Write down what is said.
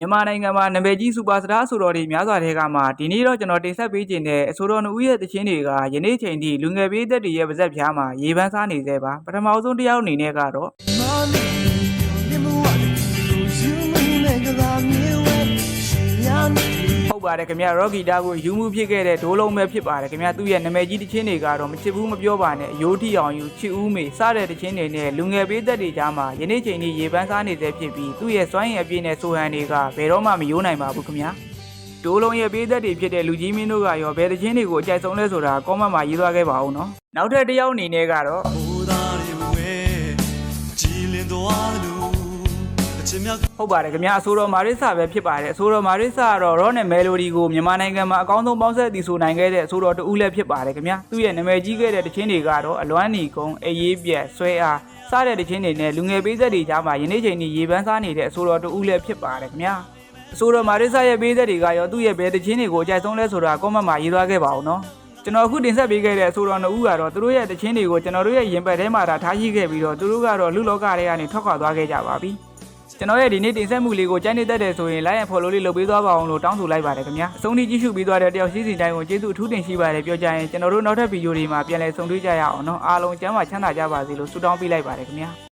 မြန်မာနိုင်ငံမှာနာမည်ကြီးစူပါစတားဆိုတော်တွေများစွာထဲကမှဒီနေ့တော့ကျွန်တော်တင်ဆက်ပေးခြင်းတဲ့အဆိုတော်2ဦးရဲ့သချင်းတွေကယနေ့ချိန်ထိလူငယ်ပြည်သက်တွေရဲ့ပါဇက်ပြားမှာရေပန်းစားနေသေးပါပထမဆုံးတစ်ယောက်အနေနဲ့ကတော့ဟုတ်ပါတယ်ခင်ဗျာရော့ဂီတာကိုယူမှုဖြစ်ခဲ့တဲ့ဒိုးလုံးပဲဖြစ်ပါတယ်ခင်ဗျာသူ့ရဲ့နာမည်ကြီးတချင်းတွေကတော့မချစ်ဘူးမပြောပါနဲ့အယိုးထီအောင်ယူချစ်ဦးမေစတဲ့တချင်းတွေနဲ့လူငယ်ပြည်သက်တွေကြားမှာယနေ့ချိန်ထိရေပန်းစားနေသေးဖြစ်ပြီးသူ့ရဲ့စွမ်းရည်အပြည့်နဲ့ဆိုဟန်တွေကဘယ်တော့မှမယိုးနိုင်ပါဘူးခင်ဗျာဒိုးလုံးရဲ့ပြည်သက်တွေဖြစ်တဲ့လူကြီးမင်းတို့ကရောဘယ်တချင်းတွေကိုအကြိုက်ဆုံးလဲဆိုတာကောမန့်မှာရေးသွားခဲ့ပါဦးနော်နောက်ထပ်တစ်ယောက်အနေနဲ့ကတော့ဟုတ်ပါတယ်ခင်ဗျာအဆိုတော်မာရစ်စာပဲဖြစ်ပါတယ်အဆိုတော်မာရစ်စာကတော့ rock နဲ့ melody ကိုမြန်မာနိုင်ငံမှာအကောင်းဆုံးပေါင်းဆက်တည်ဆိုနိုင်ခဲ့တဲ့အဆိုတော်တဦးလည်းဖြစ်ပါတယ်ခင်ဗျာသူ့ရဲ့နာမည်ကြီးခဲ့တဲ့တခြင်းတွေကတော့အလွမ်းနီကုန်းအေးရေးပြက်ဆွဲအားစတဲ့တခြင်းတွေနဲ့လူငယ်ပေးသက်တွေကြားမှာယနေ့ချိန်ထိရေပန်းစားနေတဲ့အဆိုတော်တဦးလည်းဖြစ်ပါတယ်ခင်ဗျာအဆိုတော်မာရစ်စာရဲ့ပေးသက်တွေကရောသူ့ရဲ့ဘယ်တခြင်းတွေကိုအကြိုက်ဆုံးလဲဆိုတာကွန်မန့်မှာရေးသွားခဲ့ပါဦးနော်ကျွန်တော်အခုတင်ဆက်ပေးခဲ့တဲ့အဆိုတော်2ဦးကတော့သူတို့ရဲ့တခြင်းတွေကိုကျွန်တော်တို့ရဲ့ရင်ပတ်ထဲမှာထားရှိခဲ့ပြီးတော့သူတို့ကတော့လူလောကထဲကနေထွက်ခွာသွားခဲ့ကြပါပြီကျွန်တော်ရဲ့ဒီနေ့တင်ဆက်မှုလေးကိုကြိုက်နေတတ်တယ်ဆိုရင် like and follow လေးလုပ်ပေးသွားပါအောင်လို့တောင်းဆိုလိုက်ပါတယ်ခင်ဗျာအဆုံးထိကြည့်ရှုပြီးသွားတဲ့တယောက်စီတိုင်းကိုကျေးဇူးအထူးတင်ရှိပါတယ်ပြောကြရင်ကျွန်တော်တို့နောက်ထပ်ဗီဒီယိုတွေမှာပြန်လည်ဆုံတွေ့ကြရအောင်နော်အားလုံးကျမ်းမာချမ်းသာကြပါစေလို့ဆုတောင်းပေးလိုက်ပါတယ်ခင်ဗျာ